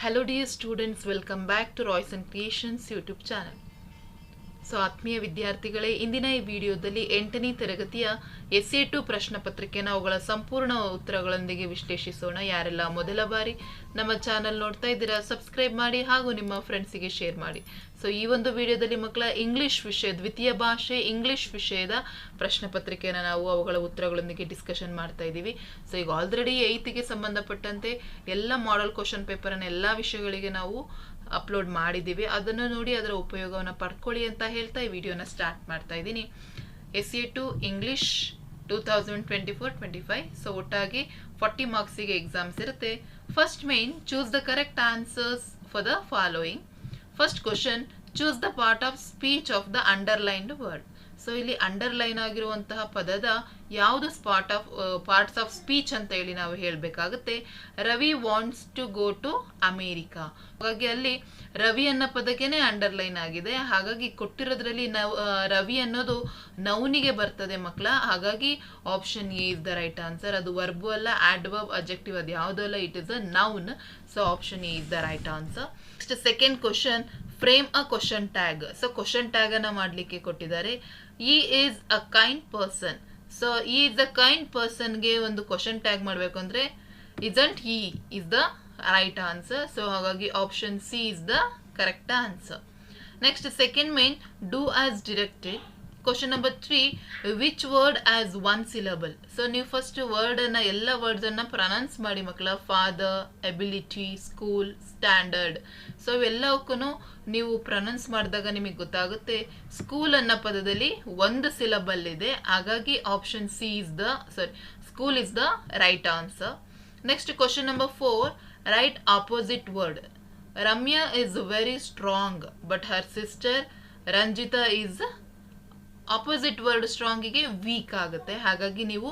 Hello dear students, welcome back to Royce and Creations YouTube channel. So ಆತ್ಮೀಯ ವಿದ್ಯಾರ್ಥಿಗಳೇ, ಇಂದಿನ ಈ ವಿಡಿಯೋದಲ್ಲಿ 8ನೇ ತರಗತಿಯ SA2 ಪ್ರಶ್ನೆ ಪತ್ರಿಕೆನ ಅವುಗಳ ಸಂಪೂರ್ಣ ಉತ್ತರಗಳೊಂದಿಗೆ ವಿಶ್ಲೇಷಿಸೋಣ. ಯಾರೆಲ್ಲ ಮೊದಲ ಬಾರಿ ನಮ್ಮ ಚಾನಲ್ ನೋಡ್ತಾ ಇದ್ದೀರಾ, ಸಬ್ಸ್ಕ್ರೈಬ್ ಮಾಡಿ ಹಾಗೂ ನಿಮ್ಮ ಫ್ರೆಂಡ್ಸಿಗೆ ಶೇರ್ ಮಾಡಿ. ಸೊ ಈ ಒಂದು ವಿಡಿಯೋದಲ್ಲಿ ಮಕ್ಕಳ ಇಂಗ್ಲಿಷ್ ವಿಷಯ, ದ್ವಿತೀಯ ಭಾಷೆ ಇಂಗ್ಲಿಷ್ ವಿಷಯದ ಪ್ರಶ್ನೆ ಪತ್ರಿಕೆನ ನಾವು ಅವುಗಳ ಉತ್ತರಗಳೊಂದಿಗೆ ಡಿಸ್ಕಷನ್ ಮಾಡ್ತಾ ಇದ್ದೀವಿ. ಸೊ ಈಗ ಆಲ್ರೆಡಿ 8ಗೆ ಸಂಬಂಧಪಟ್ಟಂತೆ ಎಲ್ಲ ಮಾಡೆಲ್ ಕ್ವಶನ್ ಪೇಪರನ್ನು ಎಲ್ಲ ವಿಷಯಗಳಿಗೆ ನಾವು ಅಪ್ಲೋಡ್ ಮಾಡಿದ್ದೀವಿ. ಅದನ್ನು ನೋಡಿ ಅದರ ಉಪಯೋಗವನ್ನು ಪಡ್ಕೊಳ್ಳಿ ಅಂತ ಹೇಳ್ತಾ ಈ ವಿಡಿಯೋನ ಸ್ಟಾರ್ಟ್ ಮಾಡ್ತಾ ಇದ್ದೀನಿ. SA2 English 2024-25. ಸೊ ಒಟ್ಟಾಗಿ 40 ಮಾರ್ಕ್ಸಿಗೆ ಎಕ್ಸಾಮ್ಸ್ ಇರುತ್ತೆ. First main, choose the correct answers for the following. First question, choose the part of speech of the underlined word. So ಇಲ್ಲಿ ಅಂಡರ್ಲೈನ್ ಆಗಿರುವಂತಹ ಪದದ ಯಾವುದು ಪಾರ್ಟ್ಸ್ ಆಫ್ ಸ್ಪೀಚ್ ಅಂತ ಹೇಳಿ ನಾವು ಹೇಳಬೇಕಾಗುತ್ತೆ. Ravi wants to go to America. ಹಾಗಾಗಿ ಅಲ್ಲಿ ರವಿ ಅನ್ನೋ ಪದಕ್ಕೆನೆ ಅಂಡರ್ಲೈನ್ ಆಗಿದೆ. ಹಾಗಾಗಿ ಕೊಟ್ಟಿರೋದ್ರಲ್ಲಿ ರವಿ ಅನ್ನೋದು ನೌನಿಗೆ ಬರ್ತದೆ ಮಕ್ಕಳ. ಹಾಗಾಗಿ option A is the right answer. ಅದು ವರ್ಬು ಅಲ್ಲ, ಆಡ್ವರ್ಬ್, ಅಬ್ಜೆಕ್ಟಿವ್, ಅದು ಯಾವುದೂ ಅಲ್ಲ, it is a noun. So option A is the right answer. Next second question, frame a question tag. So question tag ಅನ್ನ ಮಾಡ್ಲಿಕ್ಕೆ ಕೊಟ್ಟಿದ್ದಾರೆ. ಈ is a kind person. So ಈ ಇಸ್ ಅ ಕೈಂಡ್ ಪರ್ಸನ್ಗೆ ಒಂದು question tag ಮಾಡಬೇಕು ಅಂದ್ರೆ isn't he is the right answer. So ಹಾಗಾಗಿ option C is the correct answer. Next second main, do as directed. Question number 3, which word has one syllable. So ನೀವು first word ಅನ್ನ, ಎಲ್ಲ words ಅನ್ನ pronounce ಮಾಡಿ ಮಕ್ಕಳ. Father, ability, school, standard. So ಇವೆಲ್ಲವಕ್ಕೂ ನೀವು pronounce ಮಾಡಿದಾಗ ನಿಮಗೆ ಗೊತ್ತಾಗುತ್ತೆ ಸ್ಕೂಲ್ ಅನ್ನೋ ಪದದಲ್ಲಿ ಒಂದು ಸಿಲಬಲ್ ಇದೆ. ಹಾಗಾಗಿ option C is the school is the right answer. Next question number 4, right opposite word. Ramya is very strong but her sister Ranjita is. Opposite word ಸ್ಟ್ರಾಂಗಿಗೆ ವೀಕ್ ಆಗುತ್ತೆ. ಹಾಗಾಗಿ ನೀವು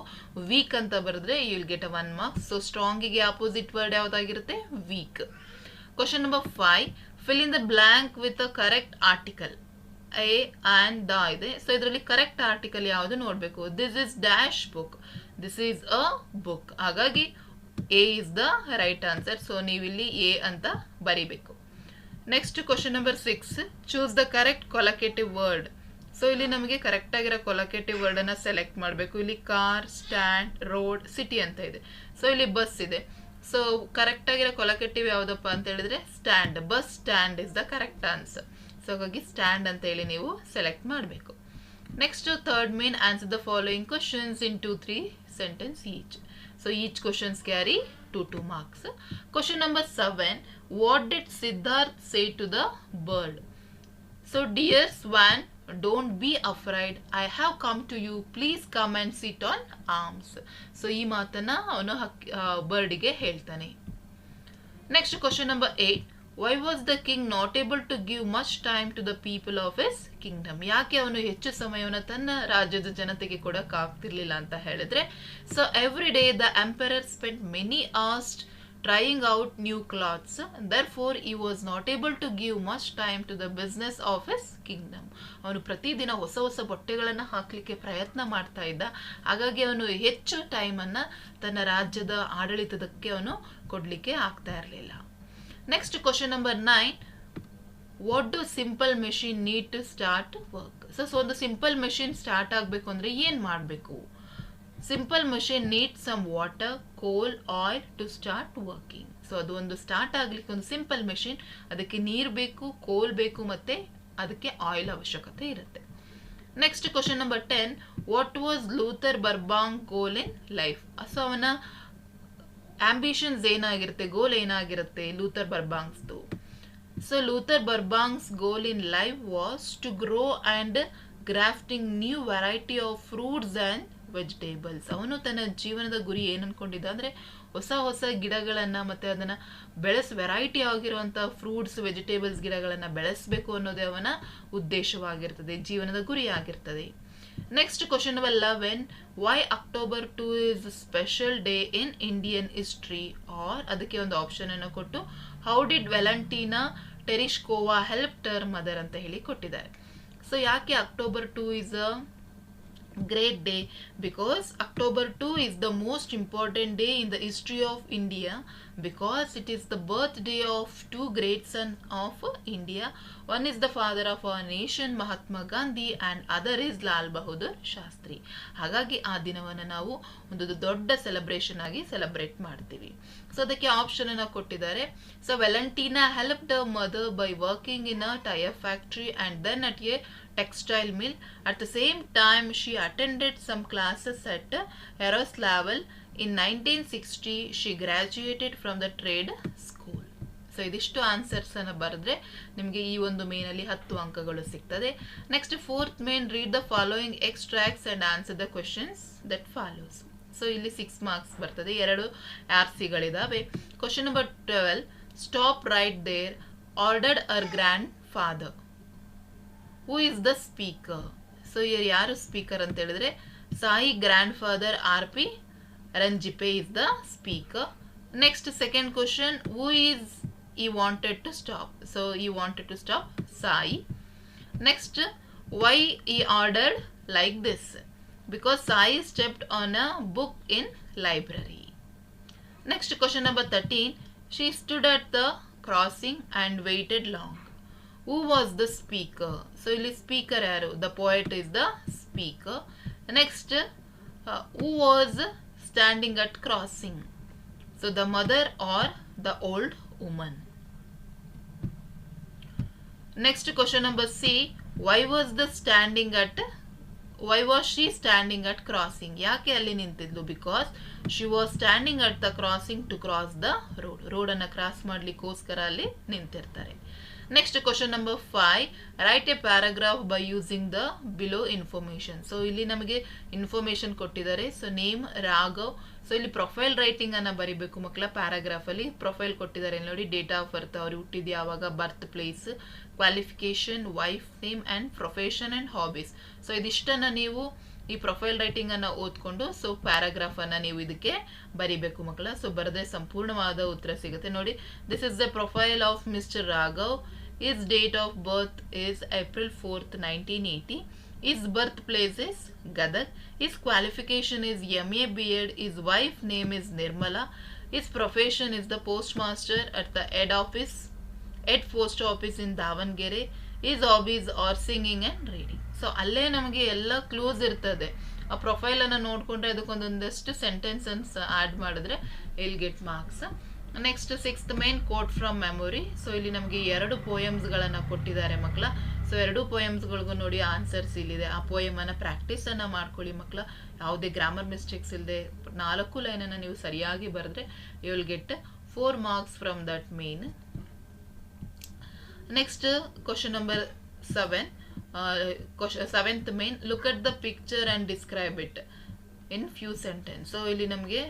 ವೀಕ್ ಅಂತ ಬರೆದ್ರೆ you will get a 1 marks. So ಸ್ಟ್ರಾಂಗಿಗೆ opposite word ಯಾವುದಾಗಿರುತ್ತೆ? Weak. Question number 5, fill in the blank with a correct article. A and the ಇದೆ. So ಇದರಲ್ಲಿ ಕರೆಕ್ಟ್ ಆರ್ಟಿಕಲ್ ಯಾವುದು ನೋಡಬೇಕು. This is dash book, this is a book. ಹಾಗಾಗಿ A is the right answer. So ನೀವಿಲ್ಲಿ A ಅಂತ ಬರಿಬೇಕು. Next question number 6, choose the correct collocative word. So ಇಲ್ಲಿ ನಮಗೆ ಕರೆಕ್ಟ್ ಆಗಿರೋ ಕೊಲಕೇಟಿವ್ ವರ್ಡ್ ಅನ್ನ ಸೆಲೆಕ್ಟ್ ಮಾಡಬೇಕು. ಇಲ್ಲಿ ಕಾರ್, ಸ್ಟ್ಯಾಂಡ್, ರೋಡ್, ಸಿಟಿ ಅಂತ ಇದೆ. ಸೊ ಇಲ್ಲಿ ಬಸ್ ಇದೆ. ಸೊ ಕರೆಕ್ಟ್ ಆಗಿರೋ ಕೊಲಕೇಟಿವ್ ಯಾವುದಪ್ಪ ಅಂತ ಹೇಳಿದ್ರೆ stand. Bus stand is the correct answer. So ಹಾಗಾಗಿ ಸ್ಟ್ಯಾಂಡ್ ಅಂತ ಹೇಳಿ ನೀವು ಸೆಲೆಕ್ಟ್ ಮಾಡಬೇಕು. Next third main, answer the following questions in 2-3 sentence each. So each questions carry 2 marks. Question number 7, what did Siddharth say to the bird. So dear swan, don't be afraid, I have come to you, please come and sit on arms. So ಈ ಮಾತನ್ನ ಅವನು ಬರ್ಡಿಗೆ ಹೇಳ್ತಾನೆ. Next question number 8, why was the king not able to give much time to the people of his kingdom. ಯಾಕೆ ಅವನು ಹೆಚ್ಚು ಸಮಯವನ್ನು ತನ್ನ ರಾಜ್ಯದ ಜನತೆಗೆ ಕೊಡಕ್ ಆಗ್ತಿರ್ಲಿಲ್ಲ ಅಂತ ಹೇಳಿದ್ರೆ, so every day the emperor spend many hours trying out new clothes, therefore he was not able to give much time to the business of his kingdom. ಅವನು ಪ್ರತಿದಿನ ಹೊಸ ಹೊಸ ಬಟ್ಟೆಗಳನ್ನು ಹಾಕ್ಲಿಕ್ಕೆ ಪ್ರಯತ್ನ ಮಾಡ್ತಾ ಇದ್ದ. ಹಾಗಾಗಿ ಅವನು ಹೆಚ್ಚು ಟೈಮನ್ನು ತನ್ನ ರಾಜ್ಯದ ಆಡಳಿತದಕ್ಕೆ ಅವನು ಕೊಡಲಿಕ್ಕೆ ಆಗ್ತಾ ಇರಲಿಲ್ಲ. Next question number 9, what do simple machine need to start work. So ಒಂದು ಸಿಂಪಲ್ ಮೆಷಿನ್ ಸ್ಟಾರ್ಟ್ ಆಗಬೇಕು ಅಂದರೆ ಏನು ಮಾಡಬೇಕು? Simple machine need some water, coal, oil to start working. So ಅದು ಒಂದು ಸ್ಟಾರ್ಟ್ ಆಗ್ಲಿಕ್ಕೆ ಒಂದು ಸಿಂಪಲ್ ಮೆಷಿನ್, ಅದಕ್ಕೆ ನೀರು ಬೇಕು, ಕೋಲ್ ಬೇಕು, ಮತ್ತೆ ಅದಕ್ಕೆ ಆಯಿಲ್ ಅವಶ್ಯಕತೆ ಇರುತ್ತೆ. Next question number 10, what was Luther Burbank goal in life. So ಅವನ ಆಂಬಿಷನ್ಸ್ ಏನಾಗಿರುತ್ತೆ, ಗೋಲ್ ಏನಾಗಿರುತ್ತೆ ಲೂಥರ್ ಬರ್ಬಾಂಗ್ಸ್ದು. So Luther Burbank's goal in life was to grow and grafting new variety of fruits and vegetables. ಅವನು ತನ್ನ ಜೀವನದ ಗುರಿ ಏನು ಅನ್ಕೊಂಡಿದ್ದ ಅಂದರೆ ಹೊಸ ಹೊಸ ಗಿಡಗಳನ್ನು ಮತ್ತು ಅದನ್ನು ವೆರೈಟಿ ಆಗಿರುವಂಥ ಫ್ರೂಟ್ಸ್, ವೆಜಿಟೇಬಲ್ಸ್ ಗಿಡಗಳನ್ನು ಬೆಳೆಸಬೇಕು ಅನ್ನೋದೇ ಅವನ ಉದ್ದೇಶವಾಗಿರ್ತದೆ, ಜೀವನದ ಗುರಿ ಆಗಿರ್ತದೆ. Next question number 11, why October 2 is special day in Indian history. Or ಅದಕ್ಕೆ ಒಂದು ಆಪ್ಷನ್ ಅನ್ನು ಕೊಟ್ಟು how did Valentina Tereshkova help her mother ಅಂತ ಹೇಳಿ ಕೊಟ್ಟಿದ್ದಾರೆ. ಸೊ ಯಾಕೆ October 2 is a great day? Because October 2 is the most important day in the history of India, because it is the birthday of two great sons of India. One is the father of our nation Mahatma Gandhi and other is Lal Bahadur Shastri. ಹಾಗಾಗಿ ಆ ದಿನವನ್ನು ನಾವು ಒಂದು ದೊಡ್ಡ celebration ಆಗಿ celebrate ಮಾಡ್ತೀವಿ. So ಅದಕ್ಕೆ option ಅನ್ನು ಕೊಟ್ಟಿದ್ದಾರೆ. So Valentina helped her mother by working in a tire factory and then at a textile mill. At the same time, she attended some classes at Yaroslavl. In 1960, she graduated from the trade school. So ಇದಿಷ್ಟು answers ಅನ್ನು ಬರೆದ್ರೆ ನಿಮಗೆ ಈ ಒಂದು main ಅಲ್ಲಿ 10 ಅಂಕಗಳು ಸಿಗ್ತದೆ. Next fourth main, read the following extracts and answer the questions that follows. So ಇಲ್ಲಿ 6 ಮಾರ್ಕ್ಸ್ ಬರ್ತದೆ, 2 RCಗಳಿದಾವೆ. Question number 12, stop right there, ordered our grand father. Who is the speaker? So ಯಾರು ಸ್ಪೀಕರ್ ಅಂತ ಹೇಳಿದ್ರೆ ಸಾಯಿ grand father RP Ranjipe is the speaker. Next, second question, who is he wanted to stop? So he wanted to stop Sai. Next, why he ordered like this? Because Sai stepped on a book in library. Next, question number 13, she stood at the crossing and waited long. Who was the speaker? So ಇಲ್ಲಿ speaker ಯಾರು? The poet is the speaker. Next, who was standing at crossing? So the mother or the old woman. Next, question number C, why was she standing at crossing? ಯಾಕೆ ಅಲ್ಲಿ ನಿಂತಿದ್ಲು? Because she was standing at the crossing to cross the road. Road ಅನ್ನ cross ಮಾಡ್ಲಿಕ್ಕೋಸ್ಕರ ಅಲ್ಲಿ ನಿಂತಿರ್ತಾರೆ. Next question number 5, write a paragraph by using the below information. So ಇಲ್ಲಿ ನಮಗೆ information ಕೊಟ್ಟಿದ್ದಾರೆ. So name Raghav. So ಇಲ್ಲಿ ಪ್ರೊಫೈಲ್ ರೈಟಿಂಗ್ ಅನ್ನ ಬರಿಬೇಕು ಮಕ್ಕಳ. ಪ್ಯಾರಾಗ್ರಾಫ್ ಅಲ್ಲಿ ಪ್ರೊಫೈಲ್ ಕೊಟ್ಟಿದ್ದಾರೆ ನೋಡಿ, ಡೇಟ್ ಆಫ್ ಬರ್ತ್, ಅವ್ರು ಹುಟ್ಟಿದ ಯಾವಾಗ, birth place, qualification, wife name and profession and hobbies. So ಇದಿಷ್ಟನ್ನ ನೀವು ಈ ಪ್ರೊಫೈಲ್ ರೈಟಿಂಗ್ ಅನ್ನ ಓದ್ಕೊಂಡು ಸೊ ಪ್ಯಾರಾಗ್ರಾಫ್ ಅನ್ನ ನೀವು ಇದಕ್ಕೆ ಬರಿಬೇಕು ಮಕ್ಕಳ. ಸೊ ಬರದೆ ಸಂಪೂರ್ಣವಾದ ಉತ್ತರ ಸಿಗುತ್ತೆ ನೋಡಿ. This is the profile of mister Raghav. His date of birth is April 4th, 1980. His birthplace is Gadag. His qualification is MA B.Ed. His wife name is Nirmala. His profession is the postmaster at the head post office in Davangere. His hobbies are singing and reading. So ಅಲ್ಲೇ ನಮಗೆ ಎಲ್ಲ close ಇರ್ತದೆ. ಆ profile ಅನ್ನ ನೋಡ್ಕೊಂಡ್ರೆ ಅದಕ್ಕೊಂದೊಂದಷ್ಟು sentences add ಮಾಡಿದ್ರೆ will get marks. Next 6th main, quote from memory. So ಇಲ್ಲಿ ನಮಗೆ 2 ಪೋಯಮ್ಸ್ಗಳನ್ನು ಕೊಟ್ಟಿದ್ದಾರೆ ಮಕ್ಕಳ. ಸೊ 2 ಪೋಯಮ್ಸ್ಗಳಿಗೂ ನೋಡಿ ಆನ್ಸರ್ಸ್ ಇಲ್ಲಿದೆ. ಆ ಪೋಯಮ್ ಅನ್ನ ಪ್ರಾಕ್ಟೀಸ್ ಅನ್ನ ಮಾಡ್ಕೊಳ್ಳಿ ಮಕ್ಕಳ. ಯಾವುದೇ ಗ್ರಾಮರ್ ಮಿಸ್ಟೇಕ್ಸ್ ಇಲ್ಲದೆ 4 ಲೈನನ್ನು ನೀವು ಸರಿಯಾಗಿ ಬರೆದ್ರೆ you will get 4 marks from that main. Next question number 7, 7th main, look at the picture and describe it in few sentence. So ಇಲ್ಲಿ ನಮಗೆ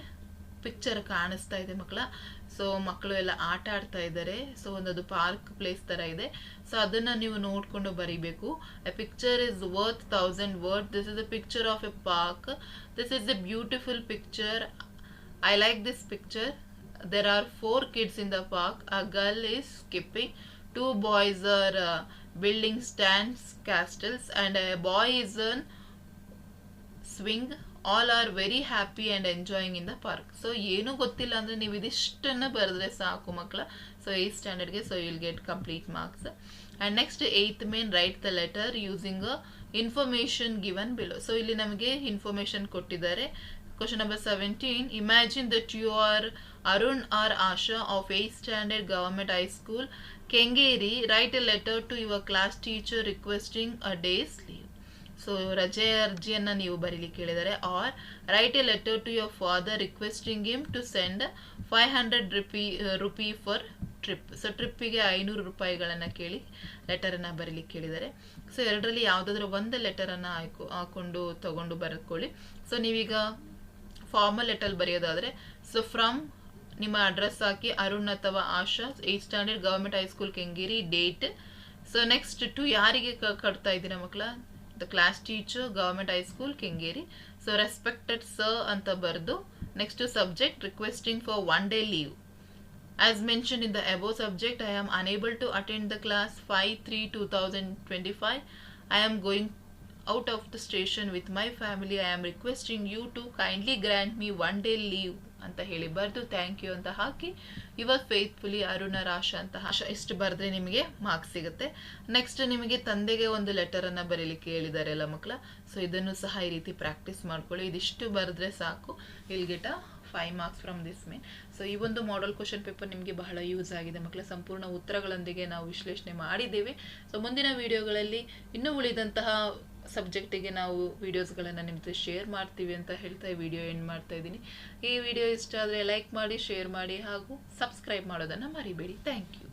ಪಿಕ್ಚರ್ ಕಾಣಿಸ್ತಾ ಇದೆ ಮಕ್ಕಳ. ಸೊ ಮಕ್ಕಳು ಎಲ್ಲ ಆಟ ಆಡ್ತಾ ಇದ್ದಾರೆ. ಸೊ ಒಂದದು ಪಾರ್ಕ್ ಪ್ಲೇಸ್ ತರ ಇದೆ. ಸೊ ಅದನ್ನ ನೀವು ನೋಡ್ಕೊಂಡು ಬರಿಬೇಕು. A picture is worth 1000 word. This is a picture of a park. This is a beautiful picture. I like this picture. There are 4 kids in the park. A girl is skipping. 2 boys are building stands, castles, and a boy is on swing. All are very happy and enjoying in the park. So ಏನೂ ಗೊತ್ತಿಲ್ಲ ಅಂದರೆ ನೀವು ಇದಿಷ್ಟನ್ನು ಬರೆದ್ರೆ ಸಾಕು ಮಕ್ಕಳ. So 8th ಸ್ಟ್ಯಾಂಡರ್ಡ್ಗೆ. So you will get complete marks. And next 8th main, write the letter using information given below. So ಇಲ್ಲಿ ನಮಗೆ ಇನ್ಫಾರ್ಮೇಷನ್ ಕೊಟ್ಟಿದ್ದಾರೆ. Question number 17, imagine that you are Arun or Asha of 8th standard government high school Kengeri. Write a letter to your class teacher requesting a day's leave. So ರಜೆ ಅರ್ಜಿಯನ್ನು ನೀವು ಬರೀಲಿಕ್ಕೆ ಹೇಳಿದ್ದಾರೆ. Or write a letter to your father requesting him to send 500 rupee for trip. So ಟ್ರಿಪ್ಪಿಗೆ 500 ರೂಪಾಯಿಗಳನ್ನು ಕೇಳಿ ಲೆಟರನ್ನು ಬರೀಲಿಕ್ಕೆ ಹೇಳಿದ್ದಾರೆ. ಸೊ ಎರಡರಲ್ಲಿ ಯಾವುದಾದ್ರೂ ಒಂದು ಲೆಟರನ್ನು ಹಾಕೊಂಡು ತಗೊಂಡು ಬರ್ಕೊಳ್ಳಿ. ಸೊ ನೀವೀಗ ಫಾರ್ಮಲ್ ಲೆಟರ್ ಬರೆಯೋದಾದರೆ ಸೊ ಫ್ರಮ್ ನಿಮ್ಮ ಅಡ್ರೆಸ್ ಹಾಕಿ ಅರುಣ್ ಅಥವಾ Asha 8th standard government high school Kengeri, date. So next to ಯಾರಿಗೆ ಕಟ್ತಾ ಇದ್ದೀರಾ ಮಕ್ಕಳ? The class teacher government high school Kengeri. So respected sir ಅಂತ ಬರೆದು next subject requesting for 1 day leave. As mentioned in the above subject, I am unable to attend the class 5/3/2025. I am going out of the station with my family. I am requesting you to kindly grant me 1 day leave ಅಂತ ಹೇಳಿ ಬರೆದು thank you ಅಂತ ಹಾಕಿ your faithfully Aruna ರಾಶ ಅಂತ ಇಷ್ಟು ಬರೆದ್ರೆ ನಿಮಗೆ marks ಸಿಗುತ್ತೆ. Next ನಿಮಗೆ ತಂದೆಗೆ ಒಂದು ಲೆಟರನ್ನು ಬರೀಲಿಕ್ಕೆ ಹೇಳಿದ್ದಾರೆ ಎಲ್ಲ ಮಕ್ಕಳ. ಸೊ ಇದನ್ನು ಸಹ ಈ ರೀತಿ ಪ್ರಾಕ್ಟೀಸ್ ಮಾಡ್ಕೊಳ್ಳಿ. ಇದಿಷ್ಟು ಬರೆದ್ರೆ ಸಾಕು, will get 5 marks from this main. So ಈ ಒಂದು ಮಾಡೆಲ್ ಕ್ವಶನ್ ಪೇಪರ್ ನಿಮಗೆ ಬಹಳ ಯೂಸ್ ಆಗಿದೆ ಮಕ್ಕಳ. ಸಂಪೂರ್ಣ ಉತ್ತರಗಳೊಂದಿಗೆ ನಾವು ವಿಶ್ಲೇಷಣೆ ಮಾಡಿದ್ದೇವೆ. ಸೊ ಮುಂದಿನ ವಿಡಿಯೋಗಳಲ್ಲಿ ಇನ್ನೂ ಉಳಿದಂತಹ ಸಬ್ಜೆಕ್ಟಿಗೆ ನಾವು ವಿಡಿಯೋಸ್ಗಳನ್ನು ನಿಮ್ಮ ಜೊತೆ ಶೇರ್ ಮಾಡ್ತೀವಿ ಅಂತ ಹೇಳ್ತಾ ಈ ವಿಡಿಯೋ ಎಂಡ್ ಮಾಡ್ತಾ ಇದ್ದೀನಿ. ಈ ವಿಡಿಯೋ ಇಷ್ಟ ಆದರೆ ಲೈಕ್ ಮಾಡಿ, ಶೇರ್ ಮಾಡಿ ಹಾಗೂ ಸಬ್ಸ್ಕ್ರೈಬ್ ಮಾಡೋದನ್ನು ಮರಿಬೇಡಿ. Thank you.